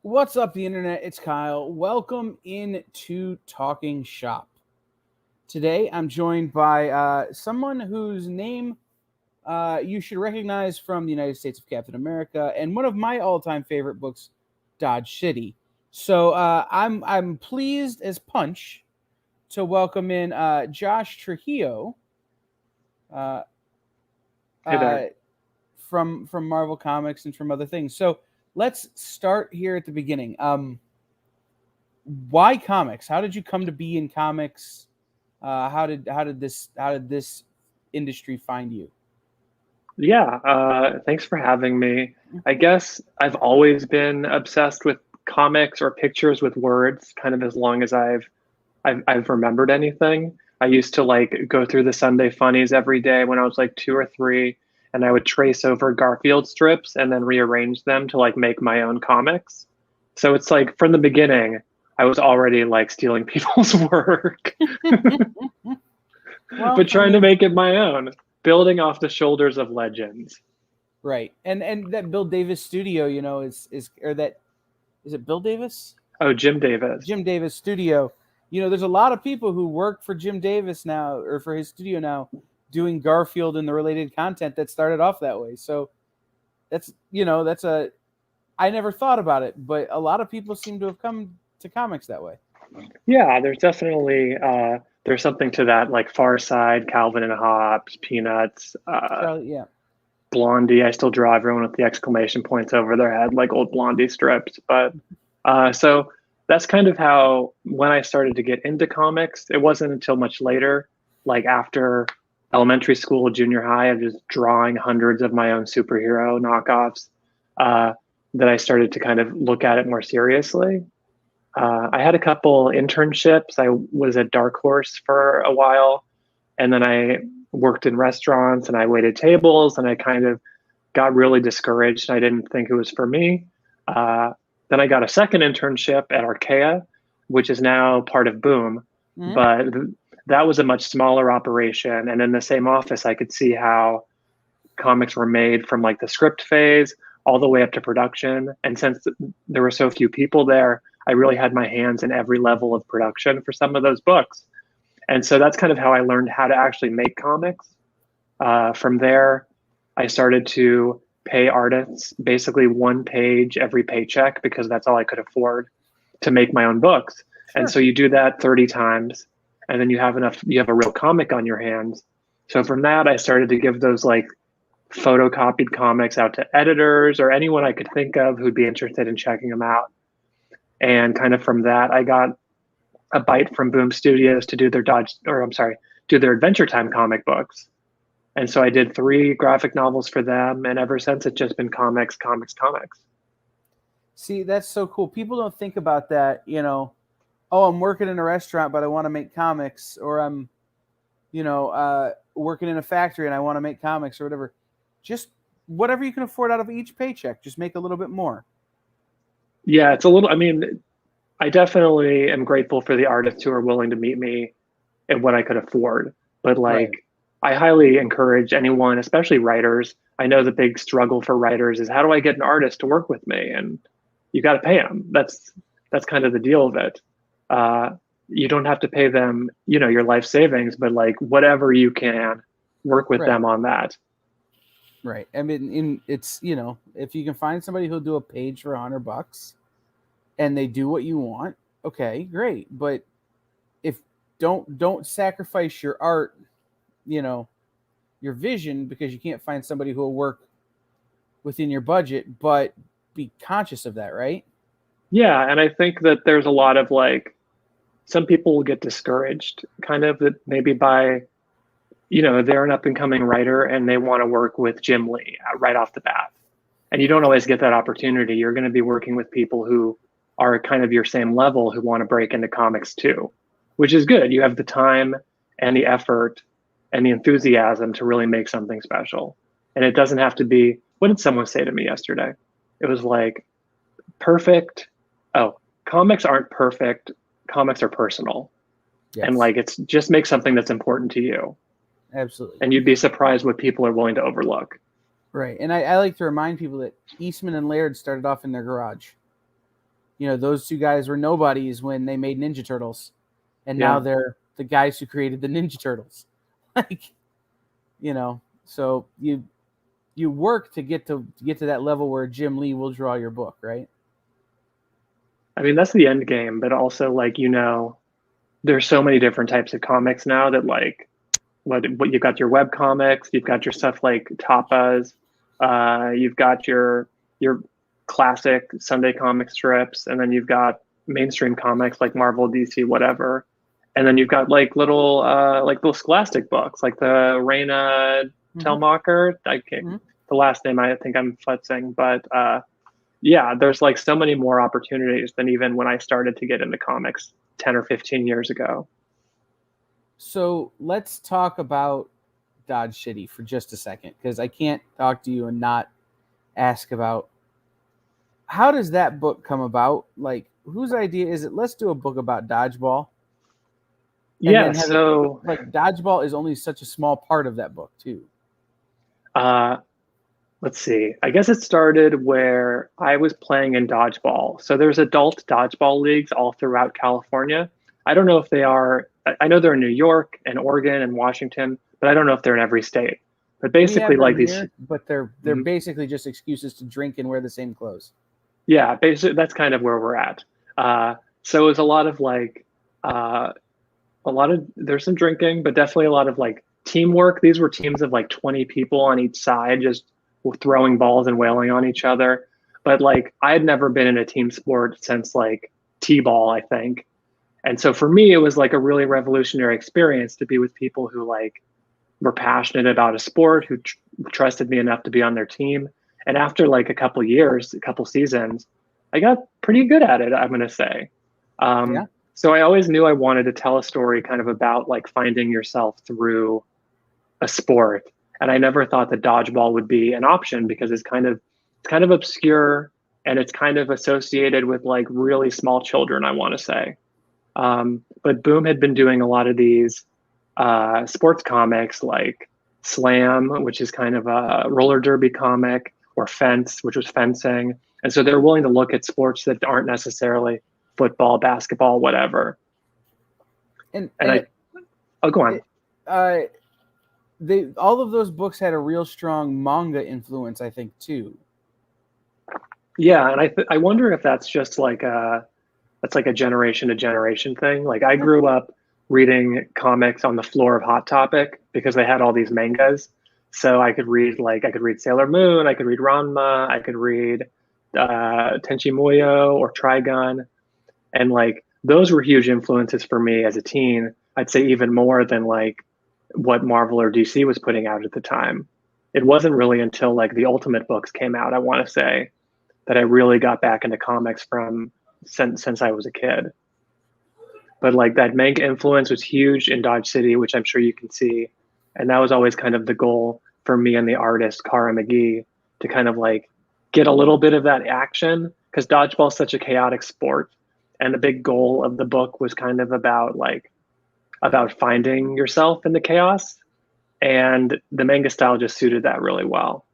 What's up, the internet? It's Kyle. Welcome in to Talking Shop. Today, I'm joined by someone whose name you should recognize from the United States of Captain America and one of my all-time favorite books, Dodge City. So I'm pleased as punch to welcome in Josh Trujillo Hey there. from Marvel Comics and from other things. So let's start here at the beginning. Why comics? How did you come to be in comics? How did this industry find you? Thanks for having me. I guess I've always been obsessed with comics or pictures with words, kind of as long as I've remembered anything. I used to like go through the Sunday funnies every day when I was like 2 or 3, and I would trace over Garfield strips and then rearrange them to like make my own comics. So it's like from the beginning, I was already like stealing people's work, Well, but trying to make it my own, building off the shoulders of legends. right, and that Bill Davis studio, is or that is it Bill Davis? Oh, Jim Davis. Jim Davis studio. There's a lot of people who work for Jim Davis now, or for his studio now, doing Garfield and the related content that started off that way. So that's a I never thought about it, but a lot of people seem to have come to comics that way. Yeah, there's definitely there's something to that, like Far Side, Calvin and Hobbes, Peanuts, Charlie, yeah, Blondie. I still draw everyone with the exclamation points over their head, like old Blondie strips. But so that's kind of how when I started to get into comics. It wasn't until much later, like after elementary school, junior high, of just drawing hundreds of my own superhero knockoffs, uh, that I started to kind of look at it more seriously. I had a couple internships. I was at Dark Horse for a while, and then I worked in restaurants and I waited tables, and I kind of got really discouraged. I didn't think it was for me. Uh, then I got a second internship at Archaea, which is now part of Boom, mm-hmm. but that was a much smaller operation. And in the same office, I could see how comics were made from like the script phase all the way up to production. And since there were so few people there, I really had my hands in every level of production for some of those books. And so that's kind of how I learned how to actually make comics. From there, I started to pay artists basically one page every paycheck because that's all I could afford to make my own books. Sure. And so you do that 30 times, and then you have a real comic on your hands. So from that, I started to give those like photocopied comics out to editors or anyone I could think of who'd be interested in checking them out. And kind of from that, I got a bite from Boom Studios to do do their Adventure Time comic books. And so I did 3 graphic novels for them, and ever since it's just been comics, comics, comics. See, that's so cool. People don't think about that. Oh, I'm working in a restaurant, but I want to make comics, or I'm, working in a factory and I want to make comics or whatever. Just whatever you can afford out of each paycheck, just make a little bit more. Yeah, it's a little, I mean, I definitely am grateful for the artists who are willing to meet me at what I could afford. But like, Right. I highly encourage anyone, especially writers. I know the big struggle for writers is how do I get an artist to work with me? And you got to pay them. That's kind of the deal of it. You don't have to pay them, your life savings, but like whatever you can, work with Right. them on that. Right. I mean, it's if you can find somebody who'll do a page for $100 and they do what you want, okay, great. But if don't sacrifice your art, your vision, because you can't find somebody who will work within your budget, but be conscious of that, right? Yeah, and I think that there's a lot of like some people will get discouraged kind of that maybe by they're an up and coming writer and they want to work with Jim Lee right off the bat. And you don't always get that opportunity. You're going to be working with people who are kind of your same level who want to break into comics too, which is good. You have the time and the effort and the enthusiasm to really make something special. And it doesn't have to be, what did someone say to me yesterday? It was like, perfect. Oh, comics aren't perfect. Comics are personal. Yes. And like, it's just make something that's important to you. Absolutely. And you'd be surprised what people are willing to overlook. Right. And I like to remind people that Eastman and Laird started off in their garage. those two guys were nobodies when they made Ninja Turtles, and Yeah. now they're the guys who created the Ninja Turtles. Like, so you work to get to that level where Jim Lee will draw your book, right? I mean, that's the end game, but also like, there's so many different types of comics now that like what you've got your web comics, you've got your stuff like Tapas, you've got your classic Sunday comic strips, and then you've got mainstream comics like Marvel, DC, whatever. And then you've got like little scholastic books like the Raina Telmacher. I can't, the last name I think I'm futzing, but yeah, there's like so many more opportunities than even when I started to get into comics 10 or 15 years ago. So let's talk about Dodge City for just a second, because I can't talk to you and not ask about how does that book come about? Like, whose idea is it? Let's do a book about dodgeball. Yeah, so like dodgeball is only such a small part of that book too. Let's see. I guess it started where I was playing in dodgeball. So there's adult dodgeball leagues all throughout California. I don't know if they are. I know they're in New York and Oregon and Washington, but I don't know if they're in every state. But basically, like these, but they're basically just excuses to drink and wear the same clothes. Yeah, basically that's kind of where we're at. So it was a lot of there's some drinking, but definitely a lot of like teamwork. These were teams of like 20 people on each side, just throwing balls and wailing on each other. But like I had never been in a team sport since like t-ball, I think. And so for me, it was like a really revolutionary experience to be with people who like were passionate about a sport, who trusted me enough to be on their team. And after like a couple years, a couple seasons, I got pretty good at it, I'm going to say. So I always knew I wanted to tell a story kind of about like finding yourself through a sport. And I never thought that dodgeball would be an option because it's kind of obscure and it's kind of associated with like really small children, I want to say. But Boom had been doing a lot of these sports comics like Slam, which is kind of a roller derby comic, or Fence, which was fencing. And so they're willing to look at sports that aren't necessarily football, basketball, whatever. I'll go on. All of those books had a real strong manga influence, I think, too. Yeah, and I wonder if that's just like that's like a generation to generation thing. Like I grew up reading comics on the floor of Hot Topic because they had all these mangas. So I could read Sailor Moon, I could read Ranma, I could read Tenchi Muyo or Trigun. And like those were huge influences for me as a teen. I'd say even more than like what Marvel or DC was putting out at the time. It wasn't really until like the Ultimate books came out, I want to say, that I really got back into comics from since I was a kid. But like that manga influence was huge in Dodge City, which I'm sure you can see. And that was always kind of the goal for me and the artist, Kara McGee, to kind of like get a little bit of that action, because dodgeball is such a chaotic sport. And the big goal of the book was kind of about finding yourself in the chaos. And the manga style just suited that really well.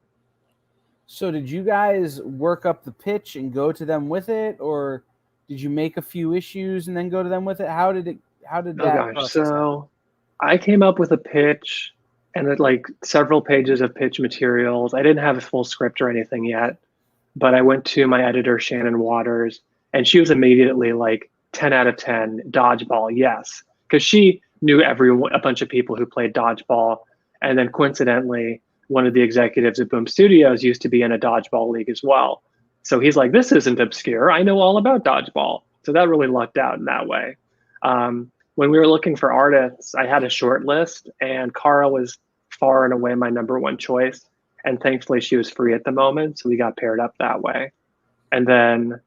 So did you guys work up the pitch and go to them with it, or did you make a few issues and then go to them with it? How did that process happen? I came up with a pitch and like several pages of pitch materials. I didn't have a full script or anything yet, but I went to my editor, Shannon Waters, and she was immediately like 10 out of 10, dodgeball, yes. Because she knew a bunch of people who played dodgeball. And then coincidentally, one of the executives at Boom Studios used to be in a dodgeball league as well. So he's like, this isn't obscure. I know all about dodgeball. So that really lucked out in that way. When we were looking for artists, I had a short list, and Kara was far and away my number one choice. And thankfully, she was free at the moment, so we got paired up that way. And then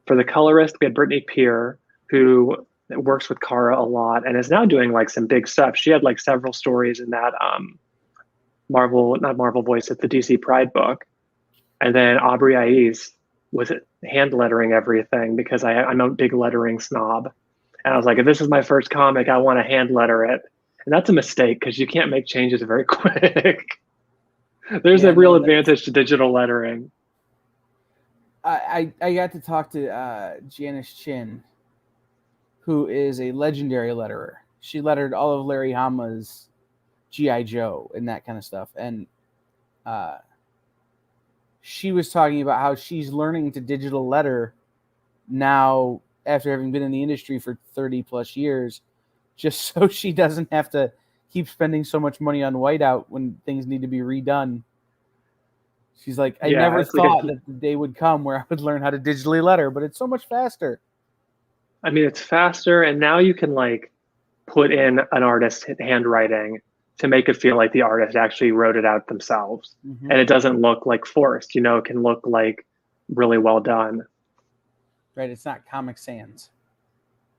for the colorist, we had Brittany Peer, who works with Kara a lot and is now doing like some big stuff. She had like several stories in that not Marvel Voice, it's the DC Pride book. And then Aubrey Aiz was hand lettering everything because I'm a big lettering snob. And I was like, if this is my first comic, I want to hand letter it. And that's a mistake because you can't make changes very quick. There's a real advantage to digital lettering. I got to talk to Janice Chin, who is a legendary letterer. She lettered all of Larry Hama's G.I. Joe and that kind of stuff. And uh, she was talking about how she's learning to digital letter now after having been in the industry for 30 plus years, just so she doesn't have to keep spending so much money on whiteout when things need to be redone. She's like, I Yeah, never it's like thought that the day would come where I would learn how to digitally letter, but it's so much faster. I mean, it's faster, and now you can like put in an artist's handwriting to make it feel like the artist actually wrote it out themselves, Mm-hmm. and it doesn't look like forced. It can look like really well done. Right? It's not Comic Sans.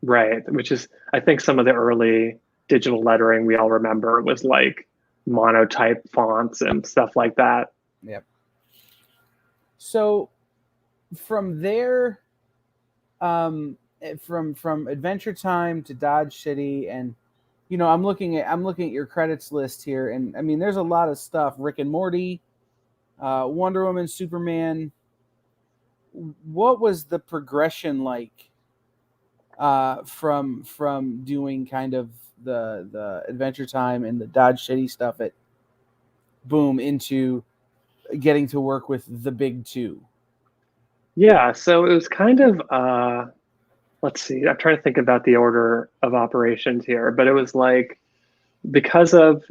Right, which is, I think, some of the early digital lettering we all remember was like monotype fonts and stuff like that. Yep. So from there, from Adventure Time to Dodge City, and I'm looking at your credits list here, and I mean, there's a lot of stuff. Rick and Morty, Wonder Woman, Superman. What was the progression like from doing kind of the Adventure Time and the Dodge City stuff at Boom into getting to work with the big two? Yeah, so it was kind of let's see, I'm trying to think about the order of operations here, but it was like because of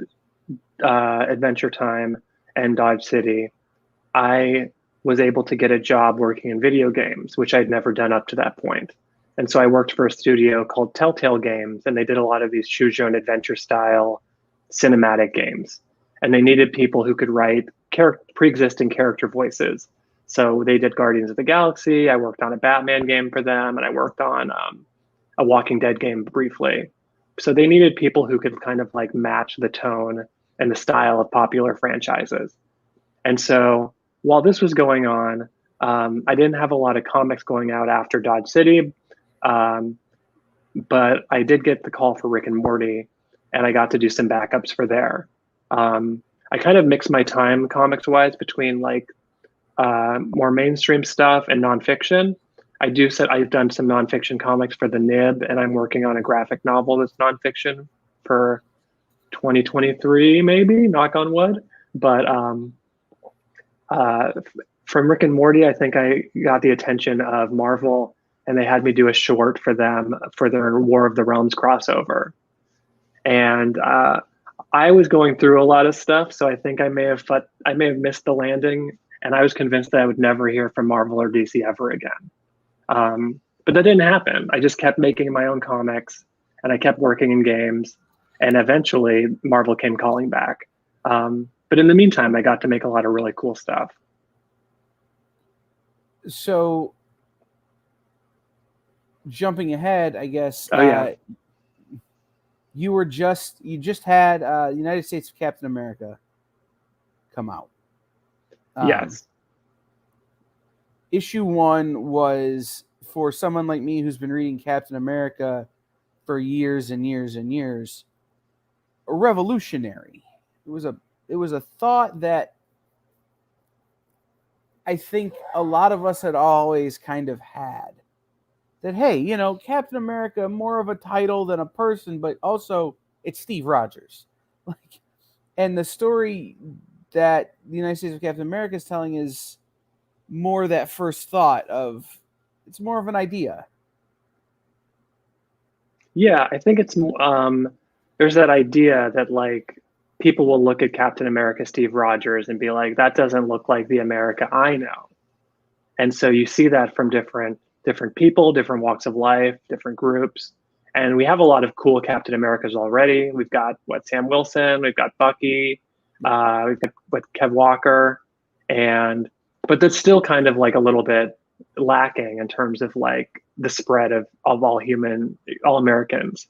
Adventure Time and Dodge City, I was able to get a job working in video games, which I'd never done up to that point. And so I worked for a studio called Telltale Games, and they did a lot of these choose your own adventure style cinematic games. And they needed people who could write pre-existing character voices. So they did Guardians of the Galaxy. I worked on a Batman game for them, and I worked on a Walking Dead game briefly. So they needed people who could kind of like match the tone and the style of popular franchises. And so while this was going on, I didn't have a lot of comics going out after Dodge City, um, but I did get the call for Rick and Morty, and I got to do some backups for there. I kind of mix my time comics wise between like more mainstream stuff and nonfiction. I've done some nonfiction comics for the Nib, and I'm working on a graphic novel that's nonfiction for 2023, maybe, knock on wood. But uh, from Rick and Morty, I think I got the attention of Marvel, and they had me do a short for them for their War of the Realms crossover. And I was going through a lot of stuff, so I think I may have missed the landing, and I was convinced that I would never hear from Marvel or DC ever again. But that didn't happen. I just kept making my own comics, and I kept working in games, and eventually Marvel came calling back. But in the meantime, I got to make a lot of really cool stuff. So jumping ahead, I guess. Oh yeah. You just had United States of Captain America come out. Yes. Issue 1 was, for someone like me who's been reading Captain America for years and years and years, revolutionary. It was a thought that I think a lot of us had always kind of had. That, hey, Captain America, more of a title than a person, but also it's Steve Rogers. And the story that the United States of Captain America is telling is more that first thought of, it's more of an idea. Yeah, I think it's there's that idea that like people will look at Captain America, Steve Rogers, and be like, that doesn't look like the America I know. And so you see that from different people, different walks of life, different groups. And we have a lot of cool Captain Americas already. We've got Sam Wilson, we've got Bucky, we've got Kev Walker, but that's still kind of like a little bit lacking in terms of like the spread of all Americans.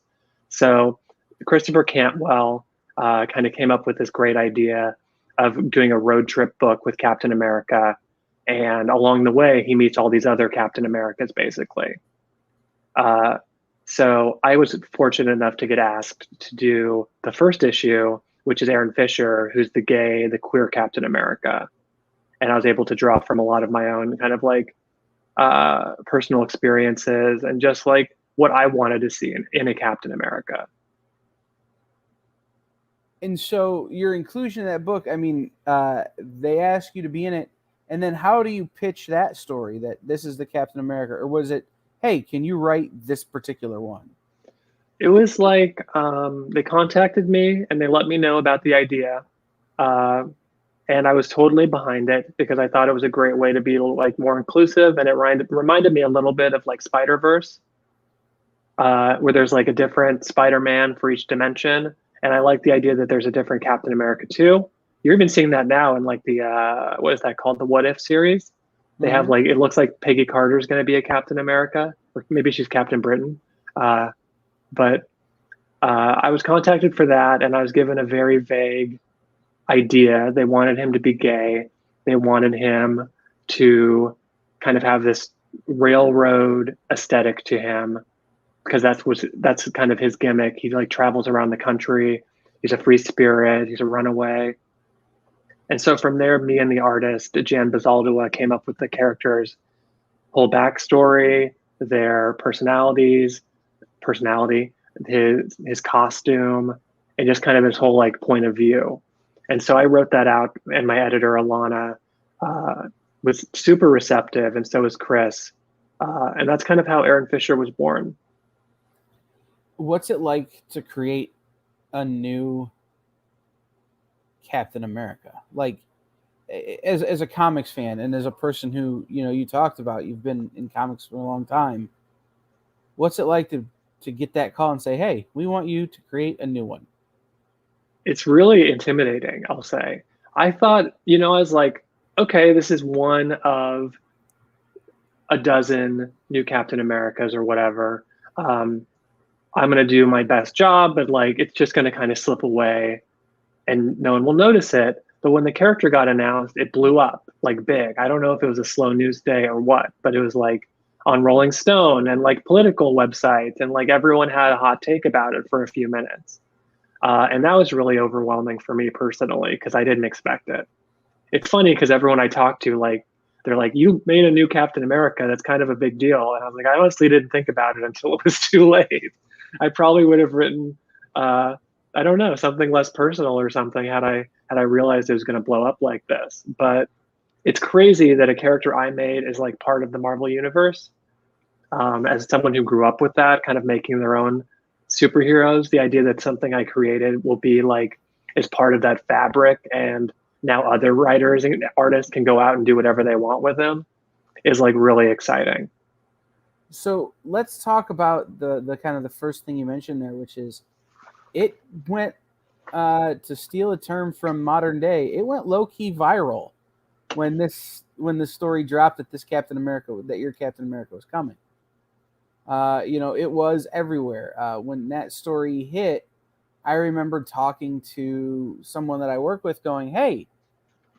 So Christopher Cantwell kind of came up with this great idea of doing a road trip book with Captain America. And along the way, he meets all these other Captain Americas, basically. So I was fortunate enough to get asked to do the first issue, which is Aaron Fisher, who's the queer Captain America. And I was able to draw from a lot of my own kind of like personal experiences, and just like what I wanted to see in a Captain America. And so your inclusion in that book, I mean, they ask you to be in it, and then how do you pitch that story that this is the Captain America, or was it, hey, can you write this particular one? It was like they contacted me and they let me know about the idea, uh, and I was totally behind it because I thought it was a great way to be like more inclusive, and it reminded me a little bit of like Spider-Verse, where there's like a different Spider-Man for each dimension, and I like the idea that there's a different Captain America too. You're even seeing that now in like the what is that called, the What If series. They have Mm-hmm. like, it looks like Peggy Carter's going to be a Captain America, or maybe she's Captain Britain. Uh, but I was contacted for that, and I was given a very vague idea. They wanted him to be gay. They wanted him to kind of have this railroad aesthetic to him, because that's kind of his gimmick. He like travels around the country. He's a free spirit. He's a runaway. And so from there, me and the artist Jan Bazaldua came up with the characters' whole backstory, their personality, his costume, and just kind of his whole like point of view. And so I wrote that out, and my editor Alana was super receptive, and so was Chris. And that's kind of how Aaron Fisher was born. What's it like to create a new Captain America? Like, as a comics fan and as a person who, you talked about, you've been in comics for a long time. What's it like to get that call and say, hey, we want you to create a new one? It's really intimidating, I'll say. I thought, I was like, okay, this is one of a dozen new Captain Americas or whatever. I'm going to do my best job, but like it's just going to kind of slip away and no one will notice it. But when the character got announced, it blew up like big. I don't know if it was a slow news day or what, but it was like on Rolling Stone and like political websites, and like everyone had a hot take about it for a few minutes. And that was really overwhelming for me personally because I didn't expect it. It's funny because everyone I talked to, like, they're like, you made a new Captain America. That's kind of a big deal. And I was like, I honestly didn't think about it until it was too late. I probably would have written, I don't know, something less personal or something had I realized it was going to blow up like this. But it's crazy that a character I made is like part of the Marvel universe. As someone who grew up with that, kind of making their own superheroes, the idea that something I created will be like is part of that fabric, and now other writers and artists can go out and do whatever they want with them, is like really exciting. So let's talk about the kind of the first thing you mentioned there, which is it went, to steal a term from modern day, it went low key viral when the story dropped that your Captain America was coming. It was everywhere. When that story hit, I remember talking to someone that I work with going, hey,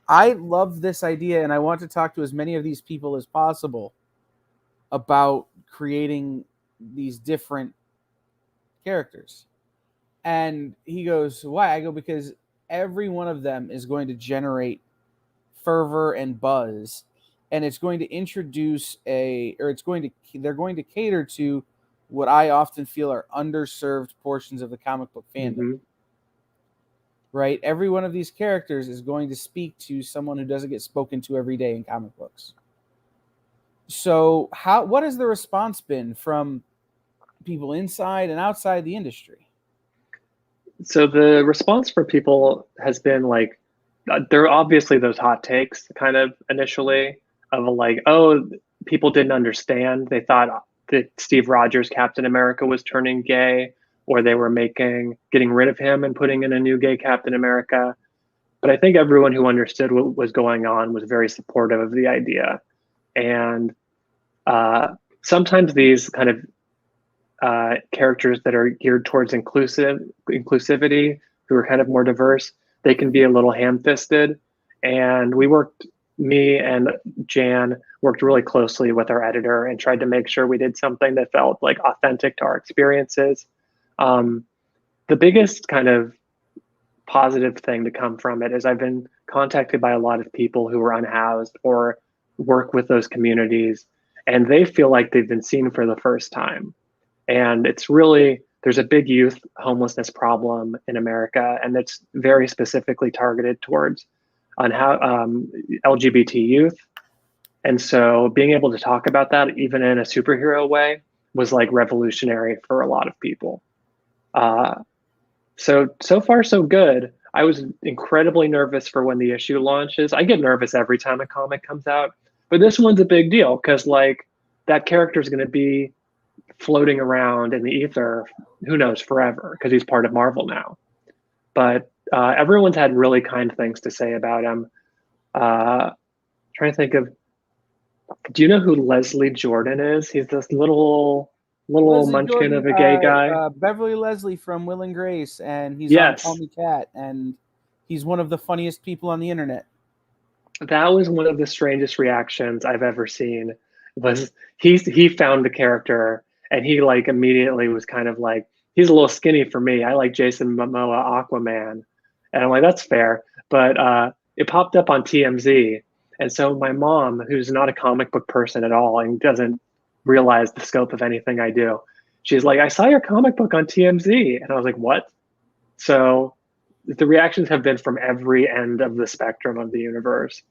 I love this idea and I want to talk to as many of these people as possible about creating these different characters. And he goes, why? I go, because every one of them is going to generate fervor and buzz, and it's going to introduce they're going to cater to what I often feel are underserved portions of the comic book fandom. Mm-hmm. Right? Every one of these characters is going to speak to someone who doesn't get spoken to every day in comic books. So what has the response been from people inside and outside the industry? So the response from people has been like, there are obviously those hot takes kind of initially of like, oh, people didn't understand. They thought that Steve Rogers Captain America was turning gay, or they were getting rid of him and putting in a new gay Captain America. But I think everyone who understood what was going on was very supportive of the idea. And sometimes these kind of characters that are geared towards inclusivity, who are kind of more diverse, they can be a little ham-fisted. And me and Jan worked really closely with our editor and tried to make sure we did something that felt like authentic to our experiences. The biggest kind of positive thing to come from it is I've been contacted by a lot of people who are unhoused or work with those communities, and they feel like they've been seen for the first time. And it's really, there's a big youth homelessness problem in America, and it's very specifically targeted towards on how LGBT youth. And so being able to talk about that, even in a superhero way, was like revolutionary for a lot of people. So far, so good. I was incredibly nervous for when the issue launches. I get nervous every time a comic comes out, but this one's a big deal because like that character is going to be floating around in the ether, who knows, forever, because he's part of Marvel now. But everyone's had really kind things to say about him. Trying to think of, do you know who Leslie Jordan is? He's this little Leslie munchkin Jordan, of a gay guy. Beverly Leslie from Will and Grace, and he's on Call Yes, Me Cat, and he's one of the funniest people on the internet. that was one of the strangest reactions I've ever seen. Was he found the character and he like immediately was kind of like, he's a little skinny for me. I like Jason Momoa Aquaman, and I'm like, that's fair. But it popped up on TMZ, and so my mom, who's not a comic book person at all and doesn't realize the scope of anything I do, she's like, I saw your comic book on TMZ, and I was like, what? So the reactions have been from every end of the spectrum of the universe.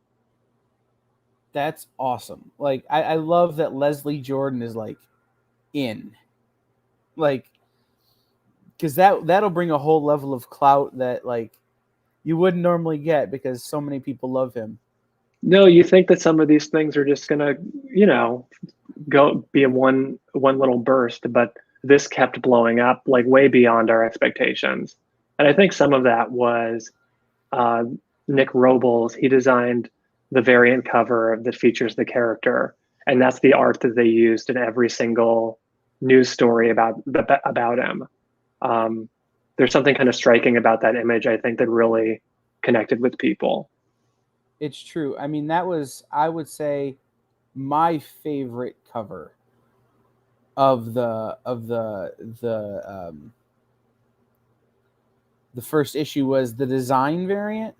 That's awesome. Like I love that Leslie Jordan is like in, like, because that'll bring a whole level of clout that like you wouldn't normally get because so many people love him. No, you think that some of these things are just gonna, you know, go be in one little burst, but this kept blowing up like way beyond our expectations. And I think some of that was uh, Nick Robles. He designed the variant cover that features the character, and that's the art that they used in every single news story about him. Um, there's something kind of striking about that image, I think, that really connected with people. It's true. I mean, that was, I would say, my favorite cover of the first issue was the design variant.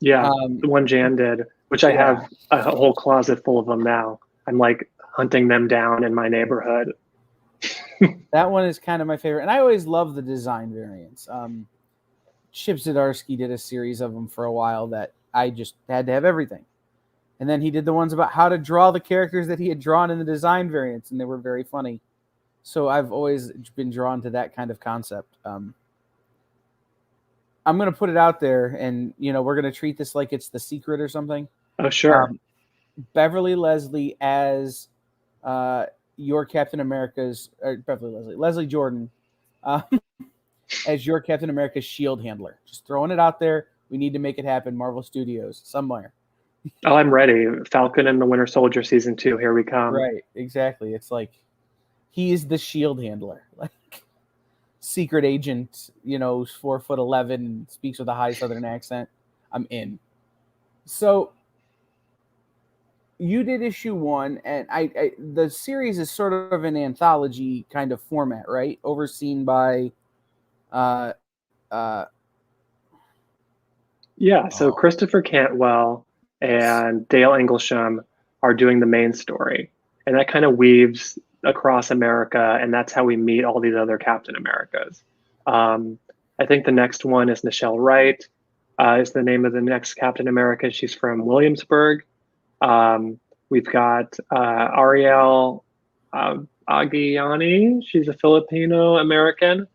Yeah, the one Jan did, which I Yeah, have a whole closet full of them now. I'm like hunting them down in my neighborhood. that one is kind of my favorite, and I always love the design variants. Chip Zdarsky did a series of them for a while that I just had to have everything. And then he did the ones about how to draw the characters that he had drawn in the design variants, and they were very funny. So I've always been drawn to that kind of concept. I'm going to put it out there, and we're going to treat this like it's The Secret or something. Oh, sure. Beverly Leslie as your Captain America's, or Leslie Jordan as your Captain America's shield handler. Just throwing it out there. We need to make it happen. Marvel Studios somewhere. Oh, I'm ready. Falcon and the Winter Soldier season 2. Here we come. Right, exactly. It's like he is the shield handler, like secret agent. 4'11", speaks with a high Southern accent. I'm in. So you did issue 1, and I the series is sort of an anthology kind of format, right? Overseen by Yeah, so Christopher Cantwell and Dale Englisham are doing the main story, and that kind of weaves across America, and that's how we meet all these other Captain Americas. I think the next one is Nichelle Wright, is the name of the next Captain America. She's from Williamsburg. We've got Ariel Aguiani. She's a Filipino American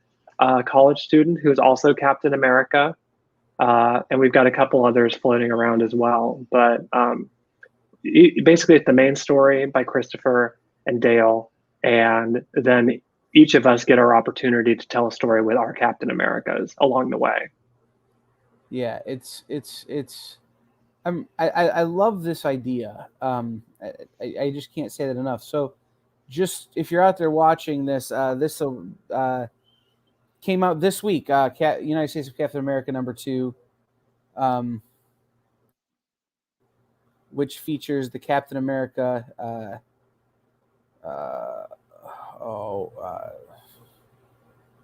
college student who's also Captain America. And we've got a couple others floating around as well. But basically, it's the main story by Christopher and Dale. And then each of us get our opportunity to tell a story with our Captain Americas along the way. Yeah, I love this idea. I just can't say that enough. So, just if you're out there watching this, this came out this week. United States of Captain America #2, which features the Captain America.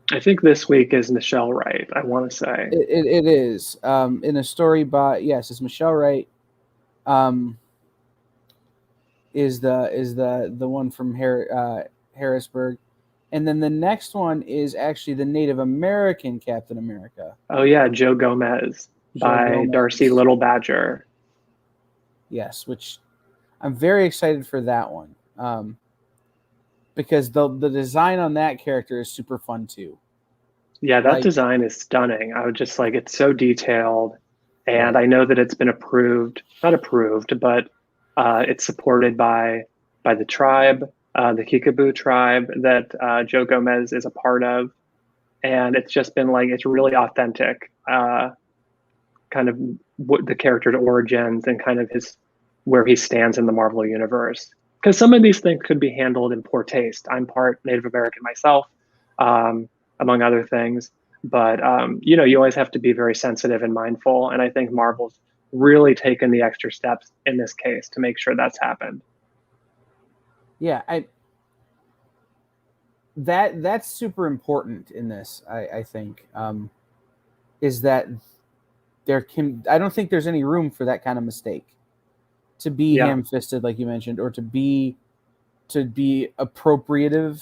I think this week is Nichelle Wright, I want to say. It is in a story by, yes, it's Michelle Wright. is the one from Harrisburg, and then the next one is actually the Native American Captain America. Oh yeah, Joe Gomez Joe by Gomez. Darcy Little Badger. Yes, which I'm very excited for that one, because the design on that character is super fun too. Yeah, that Like, design is stunning. I would just like it's so detailed, and right. I know that it's been approved, not approved, but it's supported by the tribe, the Kickapoo tribe that Joe Gomez is a part of, and it's just been like it's really authentic, kind of what the character's origins and kind of his where he stands in the Marvel universe. Because some of these things could be handled in poor taste. I'm part Native American myself, um, among other things. But you always have to be very sensitive and mindful. And I think Marvel's really taken the extra steps in this case to make sure that's happened. Yeah, that's super important in this. I think, is that I don't think there's any room for that kind of mistake, to be Yeah. ham-fisted like you mentioned, or to be appropriative,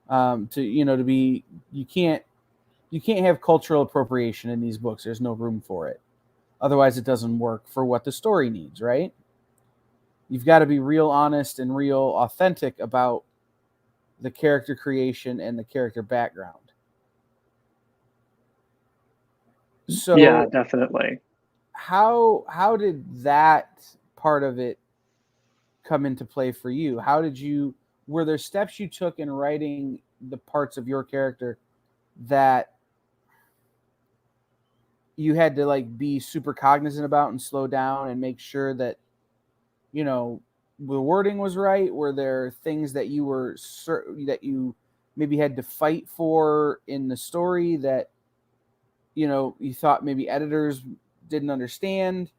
to be, you can't have cultural appropriation in these books. There's no room for it. Otherwise it doesn't work for what the story needs, right? You've got to be real honest and real authentic about the character creation and the character background. Yeah, So definitely. how did that part of it come into play for you? Were there steps you took in writing the parts of your character that you had to like be super cognizant about and slow down and make sure that, the wording was right? Were there things that that you maybe had to fight for in the story that, you thought maybe editors didn't understand?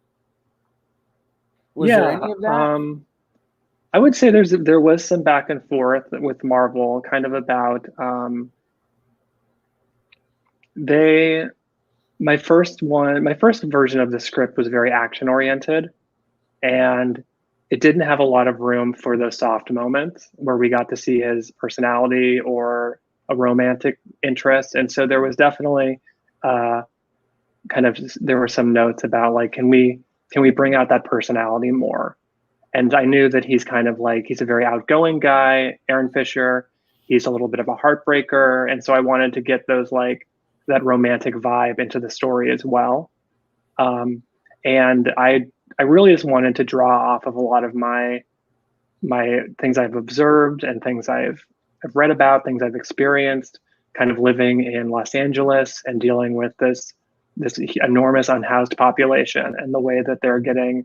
Was there Yeah. any of that? I would say there was some back and forth with Marvel, kind of about they my first version of the script was very action oriented, and it didn't have a lot of room for those soft moments where we got to see his personality or a romantic interest. And so there was definitely uh, there were some notes about like can we bring out that personality more? And I knew that he's kind of like he's a very outgoing guy, Aaron Fisher. He's a little bit of a heartbreaker, and so I wanted to get those like that romantic vibe into the story as well. Um, and I really just wanted to draw off of a lot of my things I've observed and things I've read about, things I've experienced, kind of living in Los Angeles and dealing with this enormous unhoused population and the way that they're getting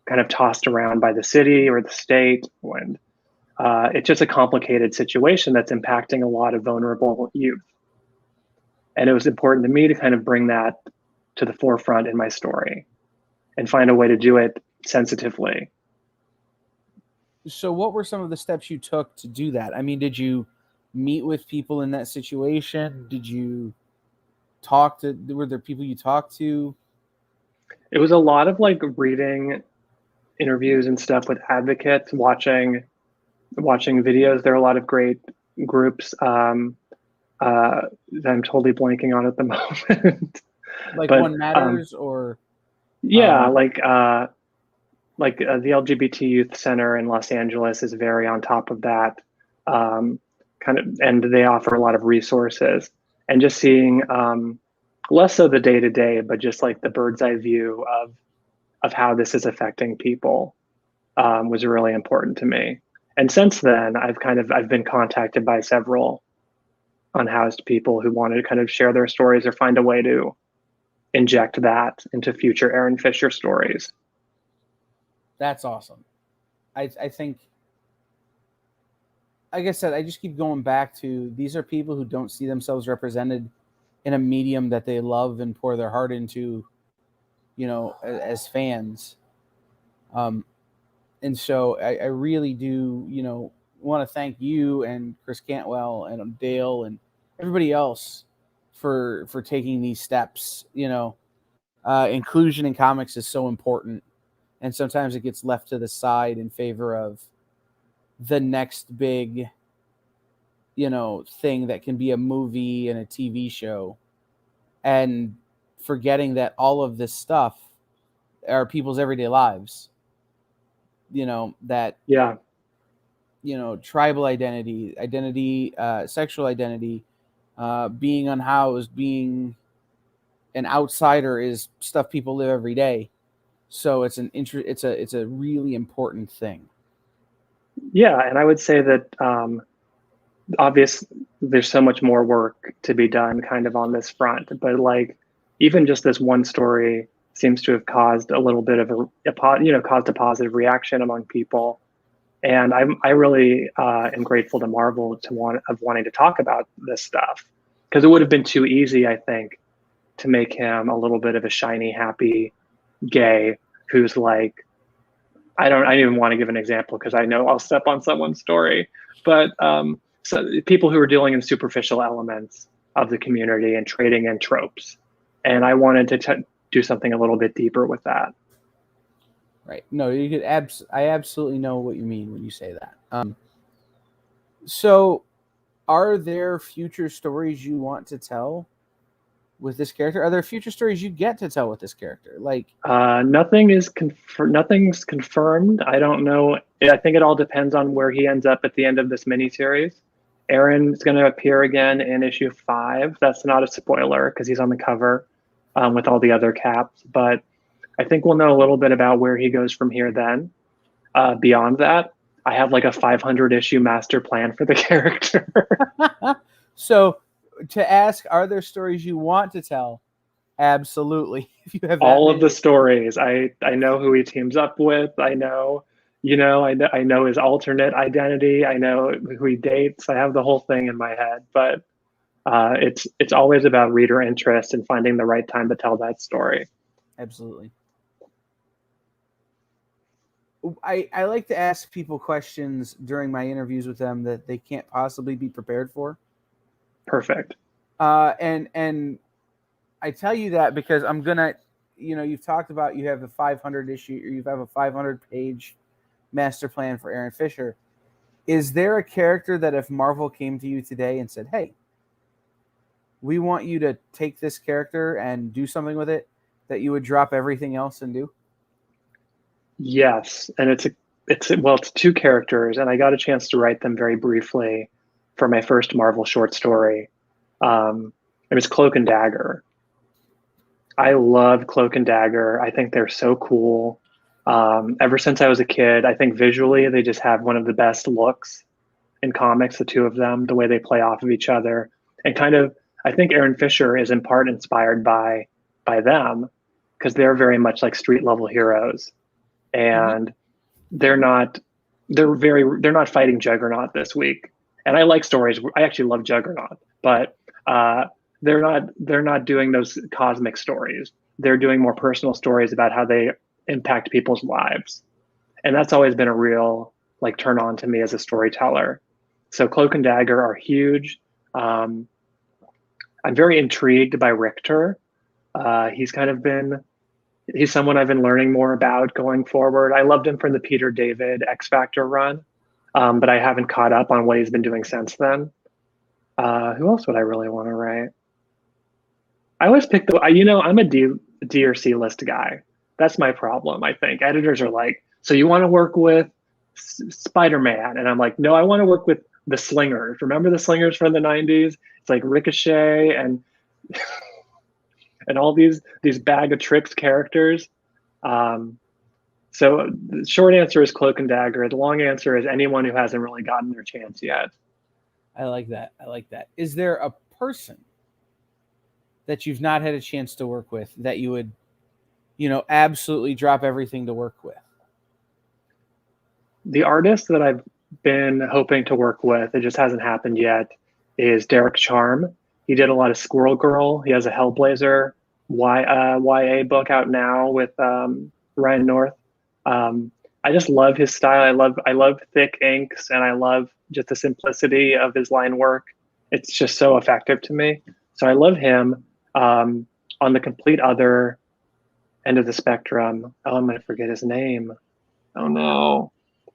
kind of tossed around by the city or the state. And it's just a complicated situation that's impacting a lot of vulnerable youth. And it was important to me to kind of bring that to the forefront in my story and find a way to do it sensitively. So what were some of the steps you took to do that? I mean, did you meet with people in that situation? Did you were there people you talked to? It was a lot of like reading interviews and stuff with advocates, watching videos. There are a lot of great groups that I'm totally blanking on at the moment. Like but One Matters, or yeah, the LGBT Youth Center in Los Angeles is very on top of that, kind of, and they offer a lot of resources. And just seeing less so the day to day, but just like the bird's eye view of how this is affecting people was really important to me. And since then, I've been contacted by several unhoused people who wanted to kind of share their stories or find a way to inject that into future Aaron Fisher stories. that's awesome. I think, like I said, I just keep going back to, these are people who don't see themselves represented in a medium that they love and pour their heart into, as fans. And so I really do, want to thank you and Chris Cantwell and Dale and everybody else for taking these steps. Inclusion in comics is so important, and sometimes it gets left to the side in favor of the next big, thing that can be a movie and a TV show, and forgetting that all of this stuff are people's everyday lives. That Yeah. tribal identity, sexual identity, being unhoused, being an outsider is stuff people live every day. So it's it's a really important thing. Yeah, and I would say that obviously there's so much more work to be done kind of on this front, but like even just this one story seems to have caused a little bit of caused a positive reaction among people. And I really am grateful to Marvel wanting to talk about this stuff, because it would have been too easy, I think, to make him a little bit of a shiny, happy gay who's like, I don't even want to give an example because I know I'll step on someone's story, but so people who are dealing in superficial elements of the community and trading in tropes. And I wanted to do something a little bit deeper with that. Right. No, you could I absolutely know what you mean when you say that. So are there future stories you want to tell with this character? Are there future stories you get to tell with this character? Like, nothing's confirmed. I don't know. I think it all depends on where he ends up at the end of this miniseries. Aaron's going to appear again in issue 5. That's not a spoiler because he's on the cover with all the other Caps. But I think we'll know a little bit about where he goes from here then. Beyond that, I have like a 500 issue master plan for the character. So to ask, are there stories you want to tell? Absolutely. If you have all of the stories, I know who he teams up with. I know, I know his alternate identity. I know who he dates. I have the whole thing in my head. But it's always about reader interest and finding the right time to tell that story. Absolutely. I like to ask people questions during my interviews with them that they can't possibly be prepared for. Perfect. And I tell you that because I'm gonna, you've talked about you have a 500 issue, or you have a 500 page master plan for Aaron Fisher. Is there a character that if Marvel came to you today and said, "Hey, we want you to take this character and do something with it," that you would drop everything else and do? Yes, and it's 2 characters, and I got a chance to write them very briefly for my first Marvel short story. It was Cloak and Dagger. I love Cloak and Dagger. I think they're so cool. Ever since I was a kid, I think visually they just have one of the best looks in comics, the two of them, the way they play off of each other. And kind of, I think Aaron Fisher is in part inspired by them, because they're very much like street level heroes. And they're not fighting Juggernaut this week. And I like stories. I actually love Juggernaut, but they're not doing those cosmic stories. They're doing more personal stories about how they impact people's lives. And that's always been a real like turn on to me as a storyteller. So Cloak and Dagger are huge. I'm very intrigued by Richter. He's someone I've been learning more about going forward. I loved him from the Peter David X Factor run, but I haven't caught up on what he's been doing since then. Who else would I really want to write? I always pick I'm a D or C list guy. That's my problem, I think. Editors are like, so you want to work with Spider-Man? And I'm like, no, I want to work with the Slingers. Remember the Slingers from the 90s? It's like Ricochet and and all these bag of tricks characters. So the short answer is Cloak and Dagger. The long answer is anyone who hasn't really gotten their chance yet. I like that. Is there a person that you've not had a chance to work with that you would, absolutely drop everything to work with? The artist that I've been hoping to work with, it just hasn't happened yet, is Derek Charm. He did a lot of Squirrel Girl. He has a Hellblazer YA book out now with Ryan North. I just love his style. I love thick inks, and I love just the simplicity of his line work. It's just so effective to me. So I love him. On the complete other end of the spectrum. Oh, I'm gonna forget his name. Oh no,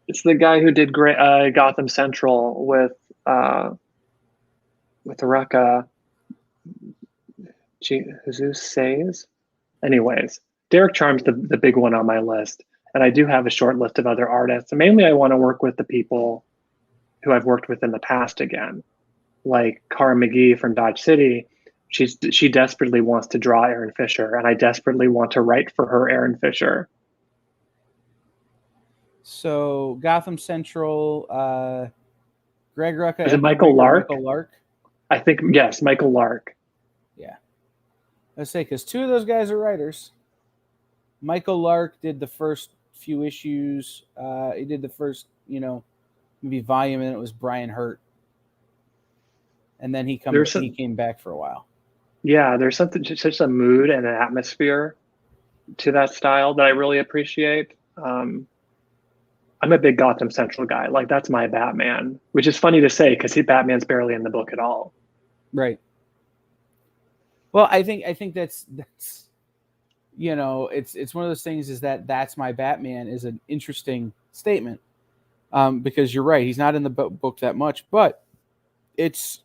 it's the guy who did great Gotham Central with Rucka. Jesus says. Anyways, Derek Charm's the big one on my list, and I do have a short list of other artists. And mainly, I want to work with the people who I've worked with in the past again, like Cara McGee from Dodge City. She desperately wants to draw Aaron Fisher, and I desperately want to write for her Aaron Fisher. So Gotham Central, Greg Rucka, Is it Edgar Michael Winger, Lark? Michael Lark. I think yes, Michael Lark. Yeah, let's say because two of those guys are writers. Michael Lark did the first few issues. He did the first, maybe volume, and it was Brian Hurt, and then he came back for a while. Yeah, there's something such a mood and an atmosphere to that style that I really appreciate. I'm a big Gotham Central guy. Like that's my Batman, which is funny to say because Batman's barely in the book at all. Right. Well, I think that's it's one of those things is that's my Batman is an interesting statement because you're right. He's not in the book that much, but it's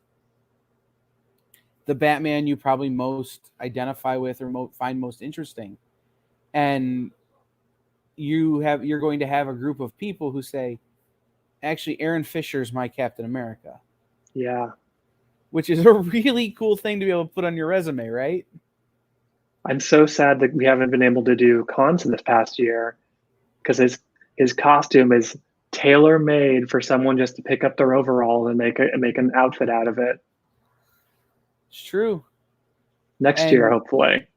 the Batman you probably most identify with or find most interesting. And you're going to have a group of people who say, actually, Aaron Fisher's my Captain America. Yeah. Which is a really cool thing to be able to put on your resume, right? I'm so sad that we haven't been able to do cons in this past year because his costume is tailor made for someone just to pick up their overall and make an outfit out of it. It's true. Next year, hopefully.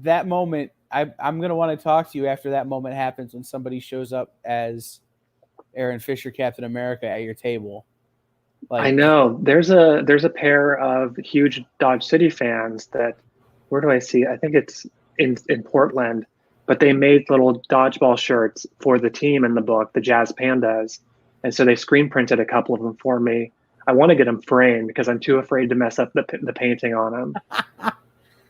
That moment, I'm going to want to talk to you after that moment happens when somebody shows up as Aaron Fisher, Captain America, at your table. I know there's a pair of huge Dodge City fans that, where do I see? I think it's in Portland, but they made little dodgeball shirts for the team in the book, the Jazz Pandas, and so they screen printed a couple of them for me. I want to get them framed because I'm too afraid to mess up the painting on them.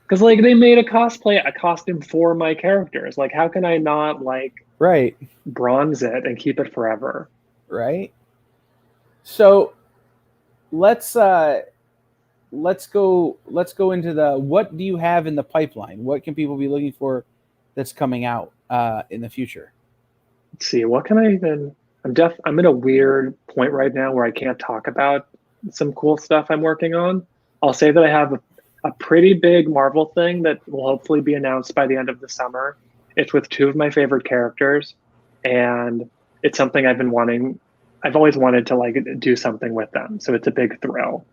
Because like they made a costume for my characters. Like how can I not bronze it and keep it forever? Right. So let's go into what do you have in the pipeline? What can people be looking for that's coming out in the future? Let's see, what can I even I'm in a weird point right now where I can't talk about some cool stuff I'm working on. I'll say that I have a pretty big Marvel thing that will hopefully be announced by the end of the summer. It's with two of my favorite characters, and it's something I've always wanted to do something with them. So it's a big thrill.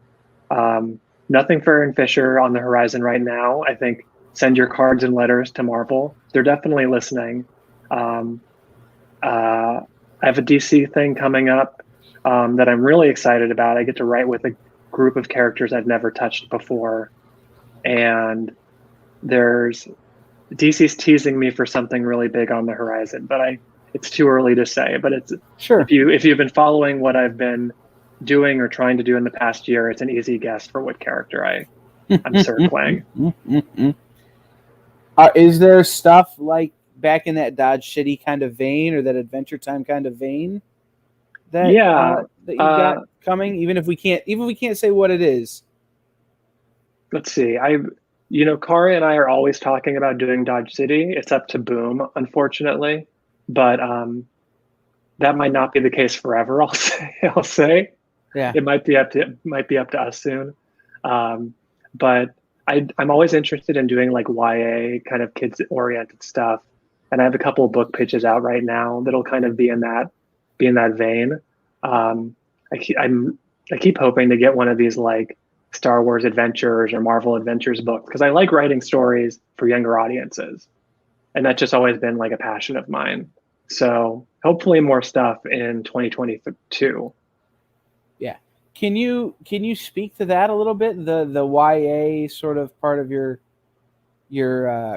Nothing for Aaron Fisher on the horizon right now. I think send your cards and letters to Marvel. They're definitely listening. I have a DC thing coming up that I'm really excited about. I get to write with a group of characters I've never touched before. And DC's teasing me for something really big on the horizon, but it's too early to say. But it's sure if you've been following what I've been doing or trying to do in the past year, it's an easy guess for what character I'm circling. Is there stuff like back in that Dodge City kind of vein or that Adventure Time kind of vein that that you've got coming? Even if we can't say what it is. Let's see. Kari and I are always talking about doing Dodge City. It's up to Boom, unfortunately, but that might not be the case forever. I'll say. Yeah. It might be up to us soon. But I'm always interested in doing like YA kind of kids oriented stuff. And I have a couple of book pitches out right now that'll kind of be in that vein. I keep hoping to get one of these like Star Wars Adventures or Marvel Adventures books because I like writing stories for younger audiences. And that's just always been like a passion of mine. So hopefully more stuff in 2022. Yeah. Can you speak to that a little bit? The YA sort of part of your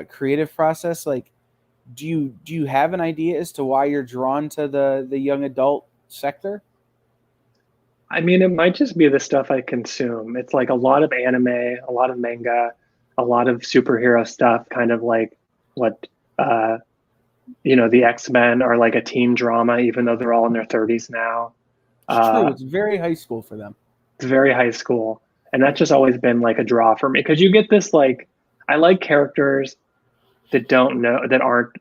creative process? Like, do you have an idea as to why you're drawn to the young adult sector? I mean, it might just be the stuff I consume. It's like a lot of anime, a lot of manga, a lot of superhero stuff, kind of like what The X-Men are like a teen drama, even though they're all in their 30s now. It's true. It's very high school for them. It's very high school. And that's just always been like a draw for me, because you get this, like, I like characters that aren't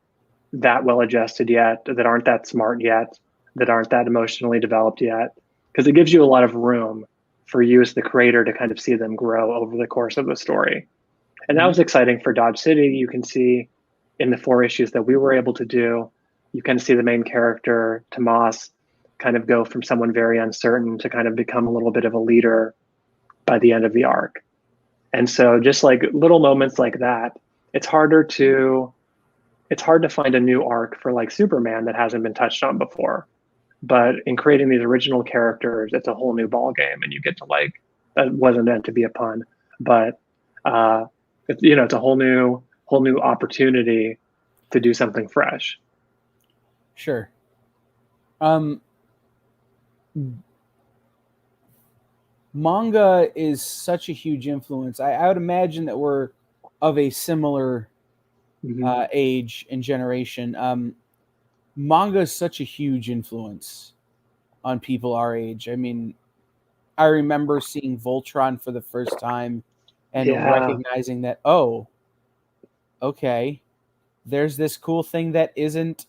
that well adjusted yet, that aren't that smart yet, that aren't that emotionally developed yet, because it gives you a lot of room for you as the creator to kind of see them grow over the course of the story. And that was exciting for Dodge City. You can see in the 4 issues that we were able to do, you can see the main character, Tomas, kind of go from someone very uncertain to kind of become a little bit of a leader by the end of the arc. And so just like little moments like that, it's hard to find a new arc for like Superman that hasn't been touched on before. But in creating these original characters, it's a whole new ball game, and you get to, like, that wasn't meant to be a pun, but it's a whole new opportunity to do something fresh. Sure. Manga is such a huge influence. I would imagine that we're of a similar age and generation. Manga is such a huge influence on people our age. I mean, I remember seeing Voltron for the first time and recognizing that, oh, okay, there's this cool thing that isn't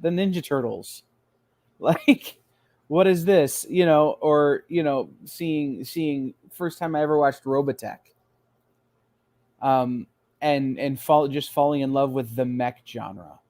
the Ninja Turtles. Like, what is this? Or seeing first time I ever watched Robotech. And falling in love with the mech genre.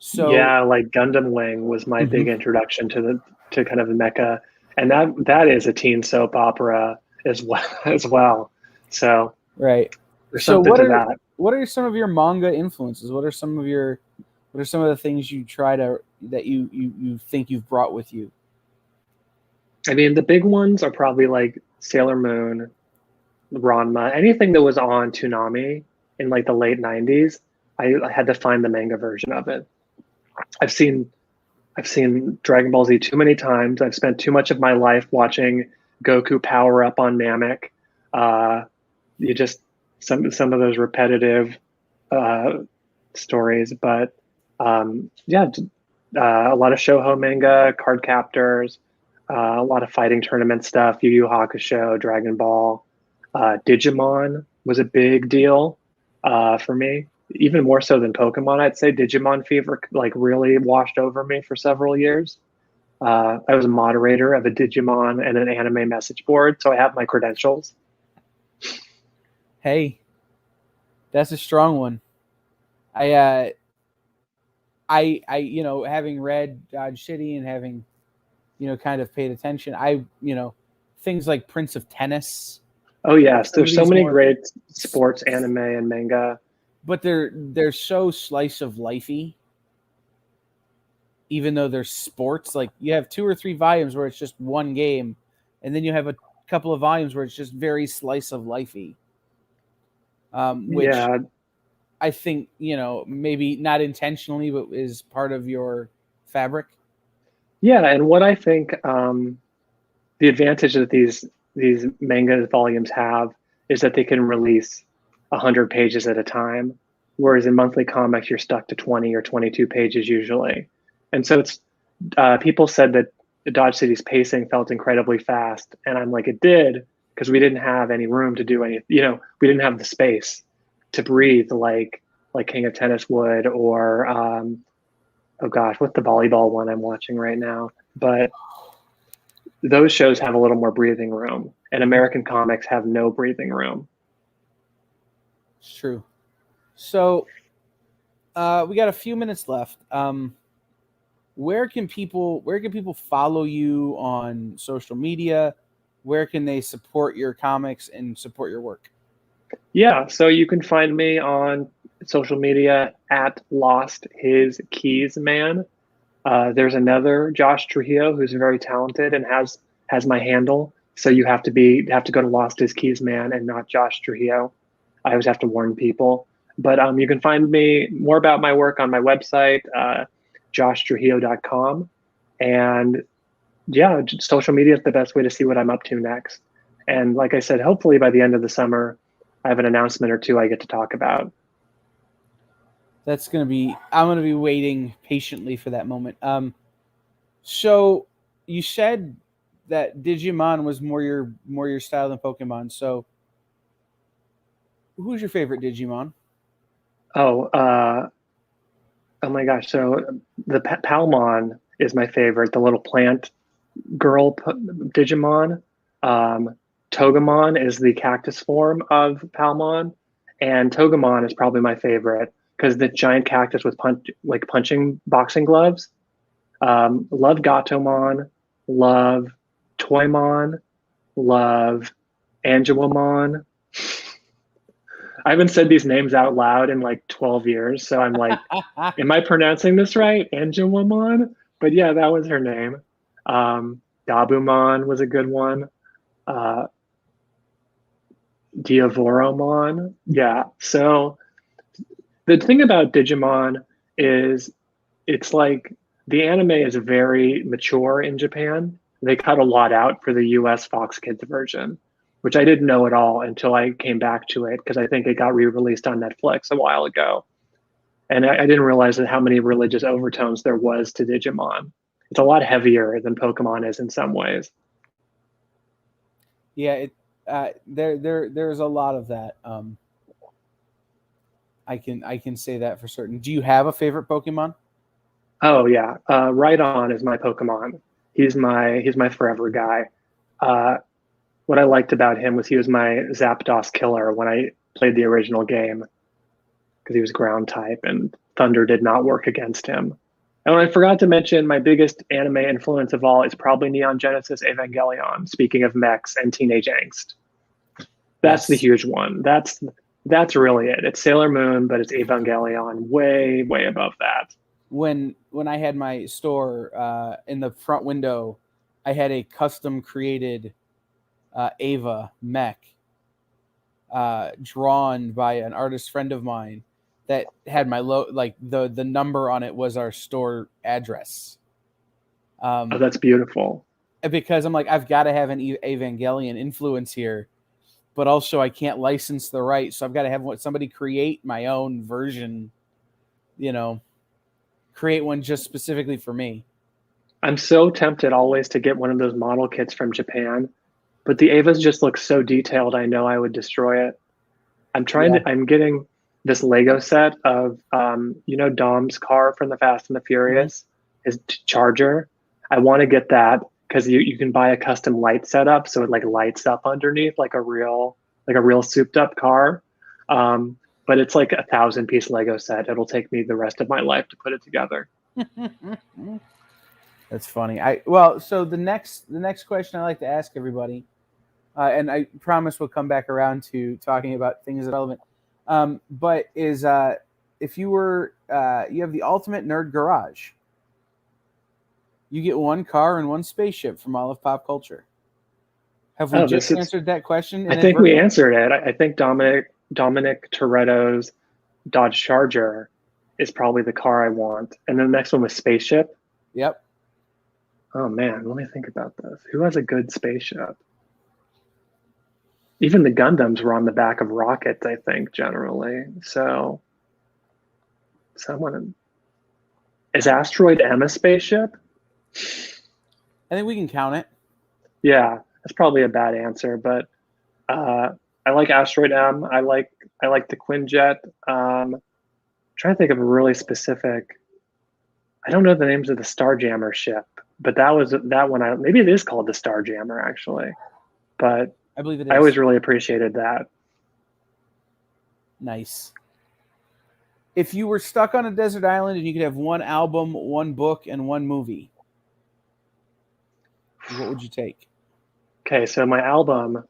So yeah, like Gundam Wing was my big introduction to kind of the mecha, and that is a teen soap opera as well. So right. There's so something to that. What are some of your manga influences? What are some of the things you try that you think you've brought with you? I mean, the big ones are probably like Sailor Moon, Ranma, anything that was on Toonami in like the late 90s. I had to find the manga version of it. I've seen Dragon Ball Z too many times. I've spent too much of my life watching Goku power up on Namek. Some of those repetitive stories, but a lot of Shoujo manga, card captors, a lot of fighting tournament stuff, Yu Yu Hakusho, Dragon Ball, Digimon was a big deal for me. Even more so than Pokemon, I'd say. Digimon fever like really washed over me for several years. I was a moderator of a Digimon and an anime message board, so I have my credentials. Hey, that's a strong one. I having read Dodge City and having, kind of paid attention, things like Prince of Tennis. Oh yes, there's so many great sports anime and manga. But they're so slice of lifey. Even though they're sports, like you have 2 or 3 volumes where it's just one game, and then you have a couple of volumes where it's just very slice of lifey. Which I think, maybe not intentionally, but is part of your fabric. Yeah, and what I think the advantage that these manga volumes have is that they can release 100 pages at a time, whereas in monthly comics you're stuck to 20 or 22 pages usually. And so it's people said that Dodge City's pacing felt incredibly fast, and I'm like, it did, because we didn't have any room to do any. We didn't have the space to breathe like King of Tennis would, or oh gosh, what's the volleyball one I'm watching right now? But those shows have a little more breathing room, and American comics have no breathing room. It's true. So we got a few minutes left. Where can people follow you on social media? Where can they support your comics and support your work? Yeah, so you can find me on social media at Lost His Keys Man. There's another Josh Trujillo who's very talented and has my handle. So you have to go to Lost His Keys Man and not Josh Trujillo. I always have to warn people. But you can find me more about my work on my website, joshtrujillo.com. And yeah, social media is the best way to see what I'm up to next. And like I said, hopefully by the end of the summer, I have an announcement or two I get to talk about. I'm gonna be waiting patiently for that moment. So you said that Digimon was more your style than Pokemon. So who's your favorite Digimon? Oh, oh my gosh! So the Palmon is my favorite. The little plant girl Digimon. Um, Togemon is the cactus form of Palmon, and Togemon is probably my favorite because the giant cactus with punching boxing gloves. Love Gatomon, love Toymon, love Angelomon. I haven't said these names out loud in like 12 years, so I'm like, am I pronouncing this right? Angelomon? But yeah, that was her name. Gabumon was a good one. Uh, Diavoromon. Yeah. So the thing about Digimon is it's like the anime is very mature in Japan. They cut a lot out for the US Fox Kids version, which I didn't know at all until I came back to it because I think it got re-released on Netflix a while ago. And I didn't realize that how many religious overtones there was to Digimon. It's a lot heavier than Pokemon is in some ways. Yeah, there's a lot of that. I can say that for certain. Do you have a favorite Pokemon? Oh yeah, Rhydon is my Pokemon. He's my forever guy. Uh, what I liked about him was he was my Zapdos killer when I played the original game because he was ground type and Thunder did not work against him. And I forgot to mention my biggest anime influence of all is probably Neon Genesis Evangelion. Speaking of mechs and teenage angst, that's the Yes. huge one. That's really it. It's Sailor Moon, but it's Evangelion way above that. When I had my store in the front window, I had a custom created Ava mech drawn by an artist friend of mine that had my like the number on it was our store address. Oh, Um, that's beautiful. because I'm like, I've got to have an Evangelion influence here, but also I can't license the rights, so I've got to have somebody create my own version. You know, create one just specifically for me. I'm so tempted always to get one of those model kits from Japan, but the Avas just look so detailed. I know I would destroy it. Yeah. I'm getting this Lego set of, Dom's car from the Fast and the Mm-hmm. Furious, his Charger. I want to get that because you can buy a custom light setup. So it like lights up underneath like a real souped up car. Um, but it's like 1,000 piece Lego set. It'll take me the rest of my life to put it together. That's funny. So the next question I like to ask everybody, and I promise we'll come back around to talking about things that are relevant. But is if you have the ultimate nerd garage, you get one car and one spaceship from all of pop culture. Have we Oh, this just is answered that question I think we inadvertently? answered it. I think Dominic Toretto's Dodge Charger is probably the car I want. And then the next one was spaceship. Yep. Oh man, let me think about this. Who has a good spaceship? Even the Gundams were on the back of rockets, I think, generally. So someone is Asteroid M a spaceship? I think we can count it. Yeah, that's probably a bad answer, but uh, I like Asteroid M. I like the Quinjet. Trying to think of a really specific. I don't know the names of the Starjammer ship, but that one. Maybe it is called the Starjammer actually, but I believe it I always is. really appreciated that. Nice. If you were stuck on a desert island and you could have one album, one book, and one movie, what would you take? Okay, so my album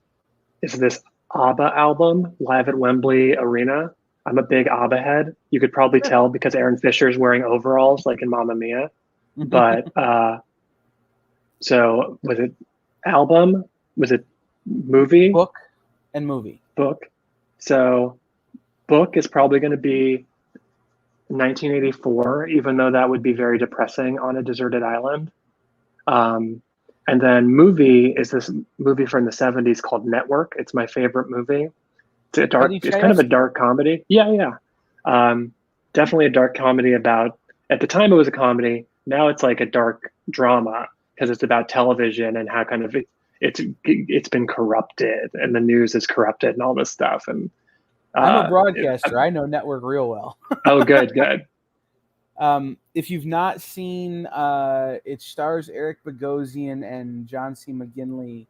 is this ABBA album, Live at Wembley Arena. I'm a big ABBA head. You could probably Sure. tell because Aaron Fisher's wearing overalls like in Mamma Mia. But so was it album? Was it movie? Book and movie. Book? So book is probably going to be 1984, even though that would be very depressing on a deserted island. Um, and then movie is this movie from the 70s called Network. It's my favorite movie. Eddie It's kind of a Chayefsky. dark comedy. Yeah, yeah. Um, definitely a dark comedy about, at the time it was a comedy. Now it's like a dark drama because it's about television and how kind of it's been corrupted and the news is corrupted and all this stuff. And I'm a broadcaster. I know network real well. oh, good. If you've not seen, it stars Eric Bogosian and John C. McGinley,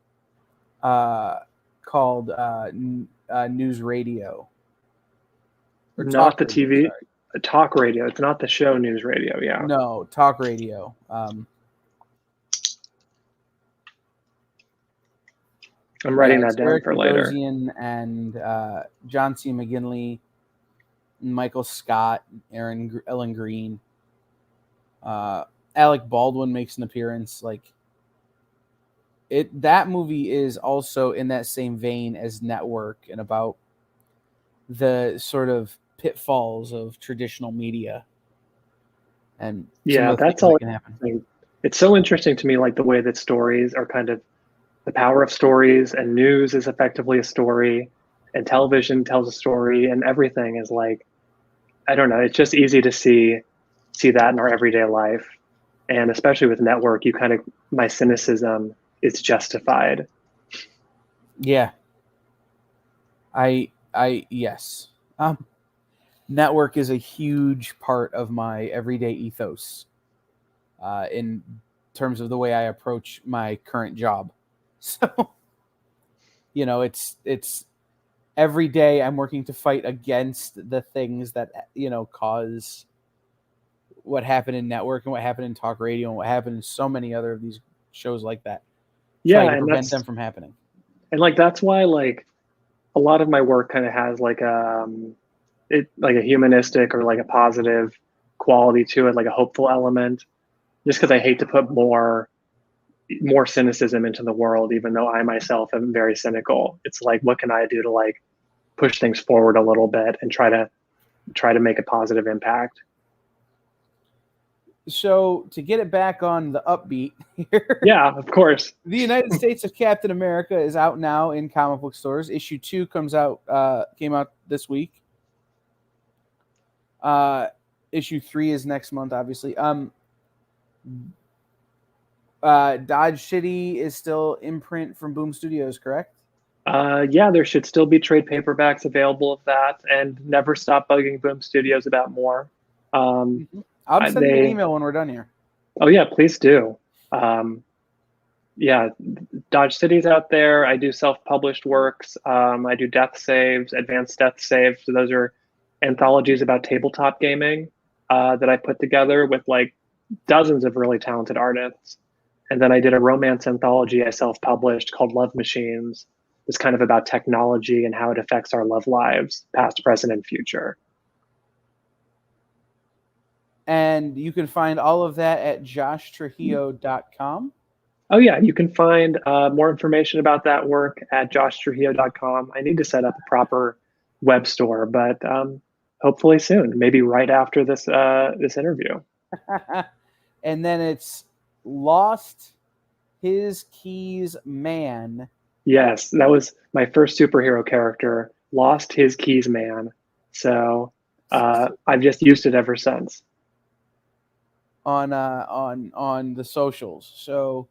called News Radio. Or not the Radio, TV, sorry. Talk radio. It's not the show News Radio. Yeah. No, Talk Radio. I'm writing that down Eric for later. Bogosian and John C. McGinley, Michael Scott, Ellen Green, Alec Baldwin makes an appearance. Like that movie is also in that same vein as Network and about the sort of pitfalls of traditional media. And yeah, that's all. That can happen. It's so interesting to me, like the way that stories are kind of the power of stories, and news is effectively a story, and television tells a story, and everything is like, I don't know. It's just easy to see that in our everyday life, and especially with network, my cynicism is justified. Yeah. Yes. Network is a huge part of my everyday ethos, in terms of the way I approach my current job. So, it's every day I'm working to fight against the things that, cause what happened in Network and what happened in Talk Radio and what happened in so many other of these shows like that. Yeah, to prevent them from happening. And like that's why like a lot of my work kind of has like a humanistic or like a positive quality to it, like a hopeful element. Just because I hate to put more cynicism into the world, even though I myself am very cynical. It's like, what can I do to like push things forward a little bit and try to make a positive impact? So to get it back on the upbeat here. Yeah, of course. The United States of Captain America is out now in comic book stores. Issue 2 came out this week. Issue 3 is next month, obviously. Dodge City is still imprint from Boom Studios, correct? Yeah, there should still be trade paperbacks available of that, and never stop bugging Boom Studios about more. I'll send you an email when we're done here. Oh yeah, please do. Yeah, Dodge City's out there. I do self-published works. I do death saves, advanced death saves. So those are anthologies about tabletop gaming that I put together with like dozens of really talented artists. And then I did a romance anthology I self-published called Love Machines. It's kind of about technology and how it affects our love lives, past, present, and future. And you can find all of that at joshtrujillo.com. Oh, yeah. You can find more information about that work at joshtrujillo.com. I need to set up a proper web store, but hopefully soon, maybe right after this interview. And then it's Lost His Keys Man. Yes, that was my first superhero character, Lost His Keys Man. So I've just used it ever since. On the socials. So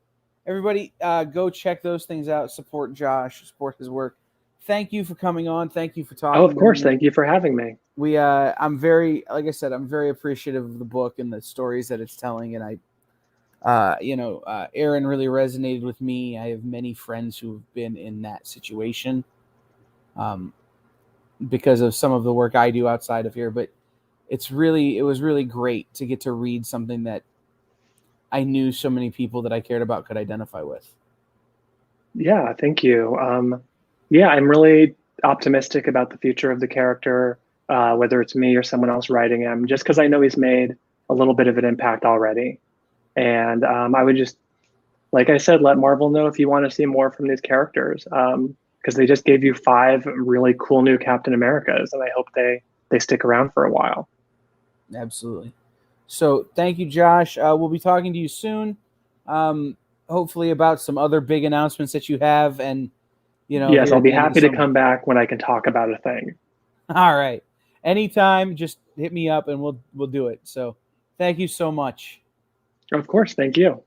everybody go check those things out. Support Josh, support his work. Thank you for coming on. Thank you for talking. Oh, of course. Thank you for having me. I'm very appreciative of the book and the stories that it's telling. And Aaron really resonated with me. I have many friends who have been in that situation because of some of the work I do outside of here. But it was really great to get to read something that I knew so many people that I cared about could identify with. Yeah, thank you. Yeah, I'm really optimistic about the future of the character, whether it's me or someone else writing him, just because I know he's made a little bit of an impact already. And I would just, like I said, let Marvel know if you want to see more from these characters, because they just gave you 5 really cool new Captain Americas, and I hope they stick around for a while. Absolutely. So thank you, Josh. We'll be talking to you soon, hopefully about some other big announcements that you have. And, yes, I'll be happy to come back when I can talk about a thing. All right. anytime, just hit me up and we'll do it. So thank you so much. Of course. Thank you.